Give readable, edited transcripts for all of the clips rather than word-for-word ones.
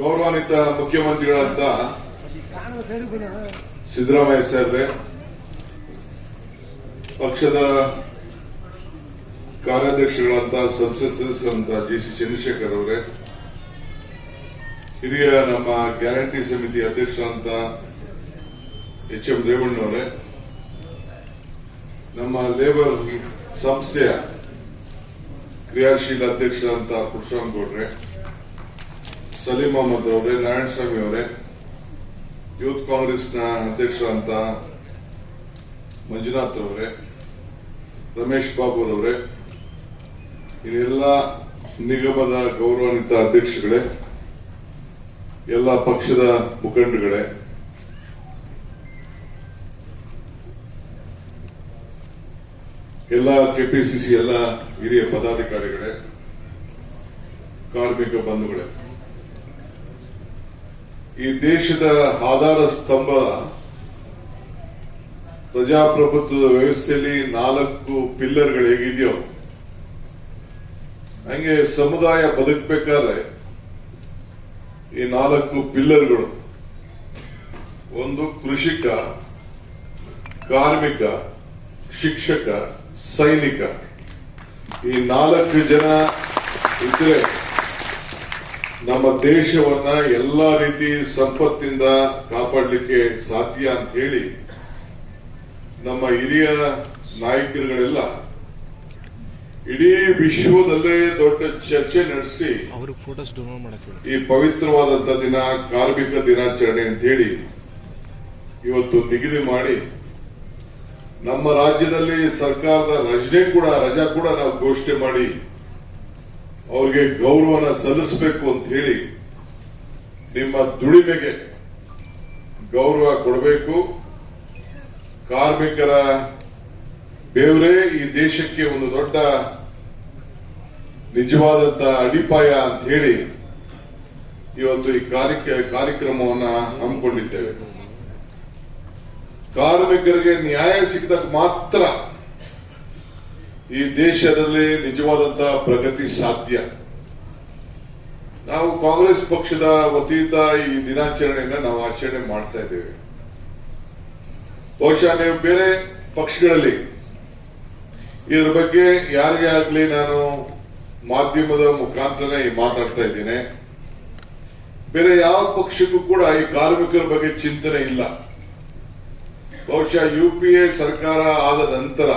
ಗೌರವಾನ್ವಿತ ಮುಖ್ಯಮಂತ್ರಿಗಳಂತ ಸಿದ್ದರಾಮಯ್ಯ ಸಾಹೇಬ್ರೆ, ಪಕ್ಷದ ಕಾರ್ಯಾಧ್ಯಕ್ಷಗಳಂತ ಸಂಸತ್ ಸದಸ್ಯರಂತ ಜಿ.ಸಿ. ಚಂದ್ರಶೇಖರ್ ಅವರೇ, ಹಿರಿಯ ನಮ್ಮ ಗ್ಯಾರಂಟಿ ಸಮಿತಿ ಅಧ್ಯಕ್ಷರಂತ ಎಚ್.ಎಂ. ರೇವಣ್ಣವರೇ, ನಮ್ಮ ಲೇಬರ್ ಸಂಸ್ಥೆಯ ಕ್ರಿಯಾಶೀಲ ಅಧ್ಯಕ್ಷರಂತ ಪುರುಷೋತ್ತಮ ಗೌಡ್ರೆ, ಸಲೀಂ ಅಹಮದ್ ಅವರೇ, ನಾರಾಯಣಸ್ವಾಮಿ ಅವರೇ, ಯೂತ್ ಕಾಂಗ್ರೆಸ್ನ ಅಧ್ಯಕ್ಷರಂತ ಮಂಜುನಾಥ್ ಅವರೇ, ರಮೇಶ್ ಬಾಬು ಅವರೇ, ಇನ್ನೆಲ್ಲ ನಿಗಮದ ಗೌರವಾನ್ವಿತ ಅಧ್ಯಕ್ಷಗಳೇ, ಎಲ್ಲ ಪಕ್ಷದ ಮುಖಂಡಗಳೇ, ಎಲ್ಲ ಕೆಪಿಸಿಸಿ ಎಲ್ಲ ಹಿರಿಯ ಪದಾಧಿಕಾರಿಗಳೇ, ಕಾರ್ಮಿಕ ಬಂಧುಗಳೇ, ಈ ದೇಶದ ಆಧಾರ ಸ್ತಂಭ ಪ್ರಜಾಪ್ರಭುತ್ವದ ವ್ಯವಸ್ಥೆಯಲ್ಲಿ 4 ಪಿಲ್ಲರ್ಗಳು ಹೇಗಿದೆಯೋ ಹಂಗೆ ಸಮುದಾಯ ಬದುಕಬೇಕಾದ್ರೆ ಈ 4 ಪಿಲ್ಲರ್ಗಳು, ಒಂದು ಕೃಷಿಕ, ಕಾರ್ಮಿಕ, ಶಿಕ್ಷಕ, ಸೈನಿಕ, ಈ 4 ಜನ ಇದ್ರೆ ನಮ್ಮ ದೇಶವನ್ನ ಎಲ್ಲಾ ರೀತಿ ಸಂಪತ್ತಿಂದ ಕಾಪಾಡಲಿಕ್ಕೆ ಸಾಧ್ಯ ಅಂತ ಹೇಳಿ ನಮ್ಮ ಹಿರಿಯ ನಾಯಕರುಗಳೆಲ್ಲ ಇಡೀ ವಿಶ್ವದಲ್ಲೇ ದೊಡ್ಡ ಚರ್ಚೆ ನಡೆಸಿ ಈ ಪವಿತ್ರವಾದಂತ ದಿನ ಕಾರ್ಮಿಕ ದಿನಾಚರಣೆ ಅಂತ ಹೇಳಿ ಇವತ್ತು ನಿಗದಿ ಮಾಡಿ ನಮ್ಮ ರಾಜ್ಯದಲ್ಲಿ ಸರ್ಕಾರದ ರಜಾ ಕೂಡ ನಾವು ಘೋಷಣೆ ಮಾಡಿ ಅವ್ರಿಗೆ ಗೌರವನ ಸಲ್ಲಿಸಬೇಕು ಅಂತ ಹೇಳಿ ನಿಮ್ಮ ದುಡಿಮೆಗೆ ಗೌರವ ಕೊಡಬೇಕು. ಕಾರ್ಮಿಕರ ಬೇವರೇ ಈ ದೇಶಕ್ಕೆ ಒಂದು ದೊಡ್ಡ ನಿಜವಾದಂತ ಅಡಿಪಾಯ ಅಂತ ಹೇಳಿ ಇವತ್ತು ಈ ಕಾರ್ಯಕ್ರಮವನ್ನ ಹಮ್ಮಿಕೊಂಡಿದ್ದೇವೆ. ಕಾರ್ಮಿಕರಿಗೆ ನ್ಯಾಯ ಸಿಕ್ಕಿದಾಗ ಮಾತ್ರ ಈ ದೇಶದಲ್ಲಿ ನಿಜವಾದಂತ ಪ್ರಗತಿ ಸಾಧ್ಯ. ನಾವು ಕಾಂಗ್ರೆಸ್ ಪಕ್ಷದ ವತಿಯಿಂದ ಈ ದಿನಾಚರಣೆಯನ್ನ ನಾವು ಆಚರಣೆ ಮಾಡ್ತಾ ಇದ್ದೇವೆ. ಬಹುಶಃ ನೀವು ಬೇರೆ ಪಕ್ಷಗಳಲ್ಲಿ ಇದ್ರ ಬಗ್ಗೆ ಯಾರಿಗೇ ಆಗ್ಲಿ ನಾನು ಮಾಧ್ಯಮದ ಮುಖಾಂತರ ಮಾತಾಡ್ತಾ ಇದ್ದೇನೆ. ಬೇರೆ ಯಾವ ಪಕ್ಷಕ್ಕೂ ಕೂಡ ಈ ಕಾರ್ಮಿಕರ ಬಗ್ಗೆ ಚಿಂತನೆ ಇಲ್ಲ. ಬಹುಶಃ UPA ಸರ್ಕಾರ ಆದ ನಂತರ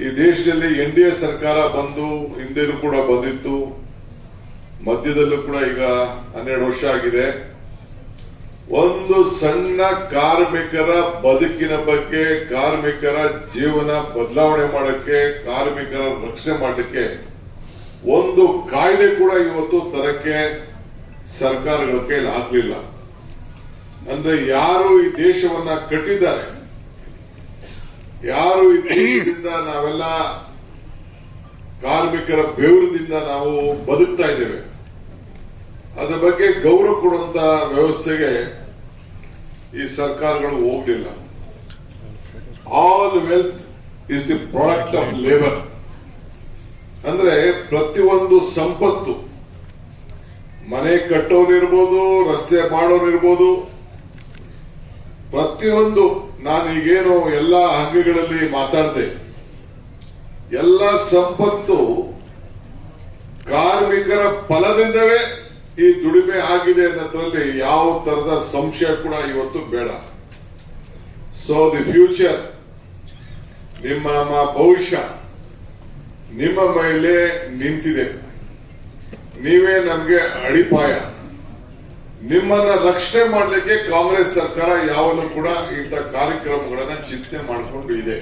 ಈ ದೇಶದಲ್ಲಿ NDA ಸರ್ಕಾರ ಬಂದು ಹಿಂದೆನೂ ಕೂಡ ಬಂದಿತ್ತು, ಮಧ್ಯದಲ್ಲೂ ಕೂಡ ಈಗ 12 ವರ್ಷ ಆಗಿದೆ. ಒಂದು ಸಣ್ಣ ಕಾರ್ಮಿಕರ ಬದುಕಿನ ಬಗ್ಗೆ, ಕಾರ್ಮಿಕರ ಜೀವನ ಬದಲಾವಣೆ ಮಾಡಕ್ಕೆ, ಕಾರ್ಮಿಕರ ರಕ್ಷಣೆ ಮಾಡಲಿಕ್ಕೆ ಒಂದು ಕಾಯ್ದೆ ಕೂಡ ಇವತ್ತು ತರಕ್ಕೆ ಸರ್ಕಾರಗಳ ಕೈಲಿ ಆಗ್ಲಿಲ್ಲ. ಅಂದ್ರೆ ಯಾರು ಈ ದೇಶವನ್ನ ಕಟ್ಟಿದ್ದಾರೆ, ಯಾರು ಈ ದೇಶದಿಂದ ನಾವೆಲ್ಲ ಕಾರ್ಮಿಕರ ಬೆವರದಿಂದ ನಾವು ಬದುಕ್ತಾ ಇದ್ದೇವೆ, ಅದ್ರ ಬಗ್ಗೆ ಗೌರವ ಕೊಡುವಂತ ವ್ಯವಸ್ಥೆಗೆ ಈ ಸರ್ಕಾರಗಳು ಹೋಗ್ಲಿಲ್ಲ. All wealth is the product of labour. ಅಂದ್ರೆ ಪ್ರತಿಯೊಂದು ಸಂಪತ್ತು, ಮನೆ ಕಟ್ಟೋರಿರ್ಬೋದು, ರಸ್ತೆ ಮಾಡೋರಿರ್ಬೋದು, ಪ್ರತಿಯೊಂದು ನಾನು ಈಗೇನು ಎಲ್ಲ ಅಂಗಗಳಲ್ಲಿ ಮಾತಾಡಿದೆ, ಎಲ್ಲ ಸಂಪತ್ತು ಕಾರ್ಮಿಕರ ಫಲದಿಂದವೇ ಈ ದುಡಿಮೆ ಆಗಿದೆ ಅನ್ನೋದ್ರಲ್ಲಿ ಯಾವ ತರದ ಸಂಶಯ ಕೂಡ ಇವತ್ತು ಬೇಡ. ಸೊ ದಿ ಫ್ಯೂಚರ್, ನಮ್ಮ ಭವಿಷ್ಯ ನಿಮ್ಮ ಮೇಲೆ ನಿಂತಿದೆ. ನೀವೇ ನಮ್ಗೆ ಅಡಿಪಾಯ. ನಿಮ್ಮನ್ನ ರಕ್ಷಣೆ ಮಾಡಲಿಕ್ಕೆ ಕಾಂಗ್ರೆಸ್ ಸರ್ಕಾರ ಯಾವಲ್ಲೂ ಕೂಡ ಇಂಥ ಕಾರ್ಯಕ್ರಮಗಳನ್ನ ಚಿಂತನೆ ಮಾಡಿಕೊಂಡು ಇದೆ.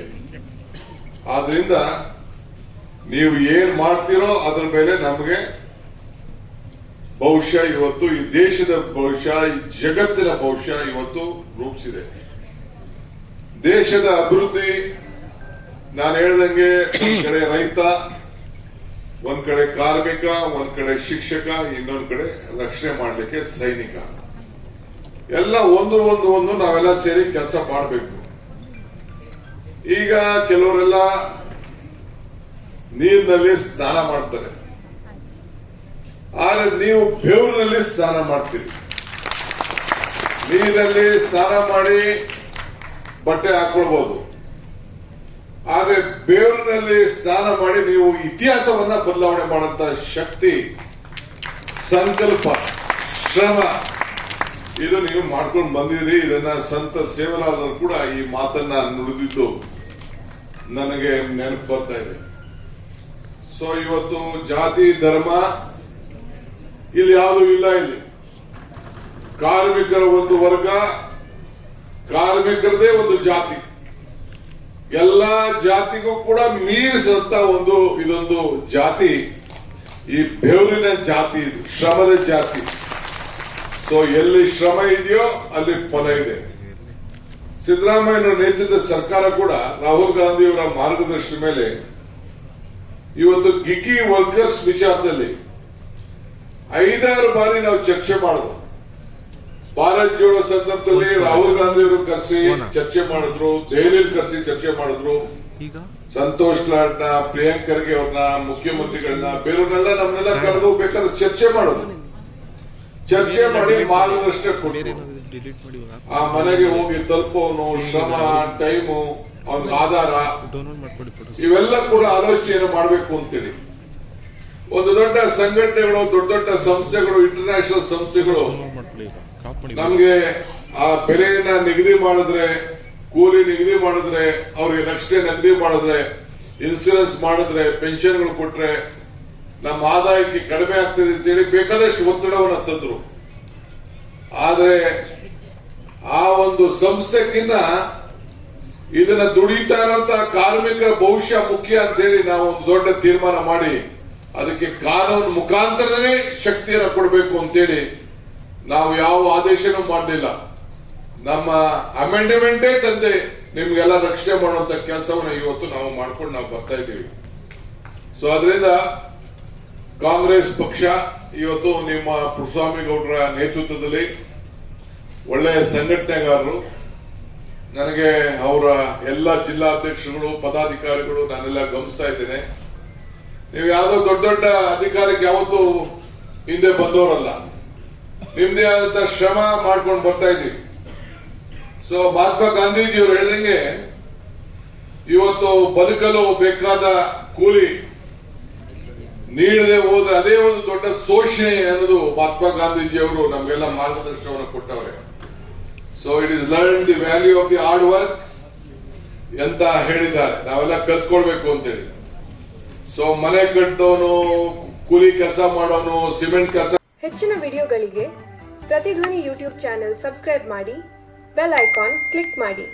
ಆದ್ರಿಂದ ನೀವು ಏನ್ ಮಾಡ್ತೀರೋ ಅದ್ರ ಮೇಲೆ ನಮಗೆ ಭವಿಷ್ಯ ಇವತ್ತು ಈ ದೇಶದ ಭವಿಷ್ಯ, ಈ ಜಗತ್ತಿನ ಭವಿಷ್ಯ ಇವತ್ತು ರೂಪಿಸಿದೆ. ದೇಶದ ಅಭಿವೃದ್ಧಿ ನಾನು ಹೇಳ್ದಂಗೆ ಒಂದ್ ಕಡೆ ರೈತ, ಒಂದ್ ಕಡೆ ಕಾರ್ಮಿಕ, ಒಂದ್ ಕಡೆ ಶಿಕ್ಷಕ, ಇನ್ನೊಂದ್ ಕಡೆ ರಕ್ಷಣೆ ಮಾಡಲಿಕ್ಕೆ ಸೈನಿಕ, ಎಲ್ಲ ಒಂದು ನಾವೆಲ್ಲ ಸೇರಿ ಕೆಲಸ ಮಾಡಬೇಕು. ಈಗ ಕೆಲವರೆಲ್ಲ ನೀರಿನಲ್ಲಿ ಸ್ನಾನ ಮಾಡ್ತಾರೆ, ಆದ್ರೆ ನೀವು ಬೆವರಿನಲ್ಲಿ ಸ್ನಾನ ಮಾಡ್ತೀರಿ, ನೀರಿನಲ್ಲಿ ಸ್ನಾನ ಮಾಡಿ ಬಟ್ಟೆ ಹಾಕೊಳ್ಬಹುದು. ಆದ್ರೆ ಬೆವರಿನಲ್ಲಿ ಸ್ನಾನ ಮಾಡಿ ನೀವು ಇತಿಹಾಸವನ್ನ ಬದಲಾವಣೆ ಮಾಡುವಂತ ಶಕ್ತಿ, ಸಂಕಲ್ಪ, ಶ್ರಮ ಇದು ನೀವು ಮಾಡ್ಕೊಂಡು ಬಂದಿರಿ. ಇದನ್ನ ಸಂತ ಸೇವಲಾದರು ಕೂಡ ಈ ಮಾತನ್ನ ನುಡಿದಿದ್ದು ನನಗೆ ನೆನಪು ಬರ್ತಾ ಇದೆ. ಸೊ ಇವತ್ತು ಜಾತಿ ಧರ್ಮ ಇಲ್ಲಿ ಯಾವುದು ಇಲ್ಲ. ಇಲ್ಲಿ ಕಾರ್ಮಿಕರ ಒಂದು ವರ್ಗ, ಕಾರ್ಮಿಕರದೇ ಒಂದು ಜಾತಿ, ಎಲ್ಲಾ ಜಾತಿಗೂ ಕೂಡ ಮೀರಿಸಂತ ಇದೊಂದು ಜಾತಿ ಈ ಬೆವರಿನ ಜಾತಿ, ಇದು ಶ್ರಮದ ಜಾತಿ. ಸೊ ಎಲ್ಲಿ ಶ್ರಮ ಇದೆಯೋ ಅಲ್ಲಿ ಫಲ ಇದೆ. ಸಿದ್ದರಾಮಯ್ಯ ನೇತೃತ್ವದ ಸರ್ಕಾರ ಕೂಡ ರಾಹುಲ್ ಗಾಂಧಿಯವರ ಮಾರ್ಗದರ್ಶನದ ಮೇಲೆ ಇವತ್ತು ಗಿಗಿ ವರ್ಕರ್ಸ್ ವಿಚಾರದಲ್ಲಿ 5-6 ಬಾರಿ ನಾವು ಚರ್ಚೆ ಮಾಡಿದ್ವು. ಭಾರತ್ ಜೋಡೋ ಸಂದರ್ಭದಲ್ಲಿ ರಾಹುಲ್ ಗಾಂಧಿ ಅವರು ಕರೆಸಿ ಚರ್ಚೆ ಮಾಡಿದ್ರು, ದೆಹಲಿಯಲ್ಲಿ ಕರೆಸಿ ಚರ್ಚೆ ಮಾಡಿದ್ರು. ಸಂತೋಷ್ ಲಾಡ್ನ, ಪ್ರಿಯಾಂಕ್ ಖರ್ಗೆ ಅವ್ರನ್ನ, ಮುಖ್ಯಮಂತ್ರಿಗಳನ್ನ, ಬೇರೆಯವ್ರನ್ನೆಲ್ಲ ನಮ್ಮನ್ನೆಲ್ಲ ಕರೆದು ಬೇಕಾದ್ರೆ ಚರ್ಚೆ ಮಾಡಿದ್ರು. ಚರ್ಚೆ ಮಾಡಿ ಮಾರ್ಗದರ್ಶನ ಕೊಟ್ಟರು. ಆ ಮನೆಗೆ ಹೋಗಿ ತಲುಪೋನು, ಶ್ರಮ, ಟೈಮು, ಅವನ ಆಧಾರ, ಇವೆಲ್ಲ ಕೂಡ ಆಲೋಚನೆ ಮಾಡಬೇಕು ಅಂತೇಳಿ ಒಂದು ದೊಡ್ಡ ಸಂಘಟನೆಗಳು, ದೊಡ್ಡ ದೊಡ್ಡ ಸಂಸ್ಥೆಗಳು, ಇಂಟರ್ನ್ಯಾಷನಲ್ ಸಂಸ್ಥೆಗಳು ನಮ್ಗೆ ಆ ಬೆಲೆಯನ್ನ ನಿಗದಿ ಮಾಡಿದ್ರೆ, ಕೂಲಿ ನಿಗದಿ ಮಾಡಿದ್ರೆ, ಅವ್ರಿಗೆ ರಕ್ಷಣೆ ನಿಗದಿ ಮಾಡಿದ್ರೆ, ಇನ್ಸೂರೆನ್ಸ್ ಮಾಡಿದ್ರೆ, ಪೆನ್ಷನ್ಗಳು ಕೊಟ್ರೆ ನಮ್ಮ ಆದಾಯಕ್ಕೆ ಕಡಿಮೆ ಆಗ್ತದೆ ಅಂತೇಳಿ ಬೇಕಾದಷ್ಟು ಒತ್ತಡವನ್ನು ತಂದ್ರು. ಆದ್ರೆ ಆ ಒಂದು ಸಂಸ್ಥೆಗಿನ್ನ ಇದನ್ನ ದುಡಿತಾ ಇರುವಂತ ಕಾರ್ಮಿಕರ ಭವಿಷ್ಯ ಮುಖ್ಯ ಅಂತೇಳಿ ನಾವು ಒಂದು ದೊಡ್ಡ ತೀರ್ಮಾನ ಮಾಡಿ ಅದಕ್ಕೆ ಕಾನೂನು ಮುಖಾಂತರನೇ ಶಕ್ತಿಯನ್ನು ಕೊಡಬೇಕು ಅಂತೇಳಿ ನಾವು ಯಾವ ಆದೇಶನೂ ಮಾಡಲಿಲ್ಲ. ನಮ್ಮ ಅಮೆಂಡ್ಮೆಂಟೇ ತಂದೆ ನಿಮ್ಗೆಲ್ಲ ರಕ್ಷಣೆ ಮಾಡುವಂತ ಕೆಲಸವನ್ನು ಇವತ್ತು ನಾವು ಮಾಡ್ಕೊಂಡು ನಾವು ಬರ್ತಾ ಇದ್ದೀವಿ. ಸೊ ಅದರಿಂದ ಕಾಂಗ್ರೆಸ್ ಪಕ್ಷ ಇವತ್ತು ನಿಮ್ಮ ಪುರಸ್ವಾಮಿ ಗೌಡರ ನೇತೃತ್ವದಲ್ಲಿ ಒಳ್ಳೆಯ ಸಂಘಟನೆಗಾರರು, ನನಗೆ ಅವರ ಎಲ್ಲ ಜಿಲ್ಲಾಧ್ಯಕ್ಷರುಗಳು, ಪದಾಧಿಕಾರಿಗಳು ನಾನೆಲ್ಲ ಗಮನಿಸ್ತಾ ಇದ್ದೇನೆ. ನೀವು ಯಾವುದೋ ದೊಡ್ಡ ದೊಡ್ಡ ಅಧಿಕಾರಕ್ಕೆ ಯಾವತ್ತೂ ಹಿಂದೆ ಬಂದವರಲ್ಲ, ನಿಮ್ದೇ ಆದಂತ ಶ್ರಮ ಮಾಡ್ಕೊಂಡು ಬರ್ತಾ ಇದ್ದೀವಿ. ಸೊ ಮಹಾತ್ಮ ಗಾಂಧೀಜಿಯವರು ಹೇಳಿದಂಗೆ ಇವತ್ತು ಬದುಕಲು ಬೇಕಾದ ಕೂಲಿ ನೀಡದೆ ಹೋದ್ರೆ ಅದೇ ಒಂದು ದೊಡ್ಡ ಶೋಷಣೆ ಅನ್ನೋದು ಮಹಾತ್ಮ ಗಾಂಧೀಜಿಯವರು ನಮಗೆಲ್ಲ ಮಾರ್ಗದರ್ಶನವನ್ನು ಕೊಟ್ಟವ್ರೆ. So it is learn the value of the hard work ಅಂತ ಹೇಳಿದ್ದಾರೆ. ನಾವೆಲ್ಲ ಕಲ್ತ್ಕೊಳ್ಬೇಕು ಅಂತೇಳಿ. ಸೊ ಮನೆ ಕಟ್ಟೋನು, ಕೂಲಿ ಕೆಲಸ ಮಾಡೋನು, ಸಿಮೆಂಟ್ ಕೆಲಸ. ಹೆಚ್ಚಿನ ವಿಡಿಯೋಗಳಿಗೆ ಪ್ರತಿಧ್ವನಿ ಯೂಟ್ಯೂಬ್ ಚಾನೆಲ್ ಸಬ್ಸ್ಕ್ರೈಬ್ ಮಾಡಿ, ಬೆಲ್ ಐಕಾನ್ ಕ್ಲಿಕ್ ಮಾಡಿ.